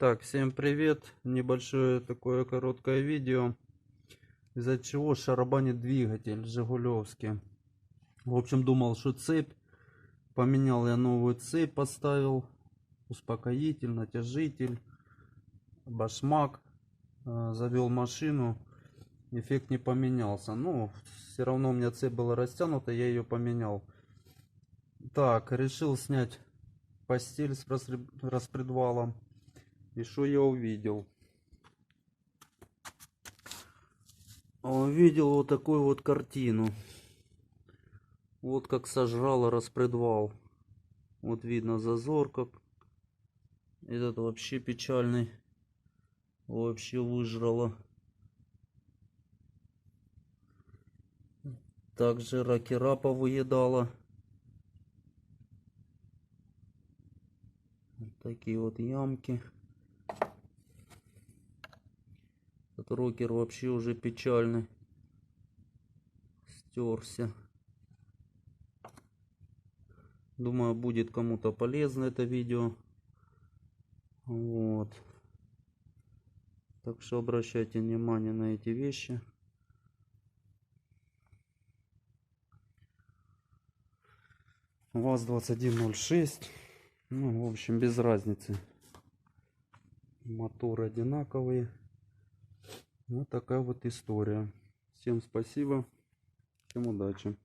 Так, всем привет. Небольшое такое короткое видео. Из-за чего шарабанит двигатель жигулевский. В общем, думал, что цепь. Поменял я новую цепь, поставил. Успокоитель, натяжитель, башмак. Завел машину. Эффект не поменялся. Но все равно у меня цепь была растянута, я ее поменял. Так, решил снять постель с распредвалом. И что я увидел? Увидел вот такую вот картину. Вот как сожрало распредвал. Вот видно зазор как. Этот вообще печальный. Вообще выжрало. Также ракера повыедала. Вот такие вот ямки. Этот рокер вообще уже печальный. Стерся. Думаю, будет кому-то полезно это видео. Вот. Так что обращайте внимание на эти вещи. ВАЗ-2106. Ну, в общем, без разницы. Моторы одинаковые. Вот такая вот история. Всем спасибо. Всем удачи.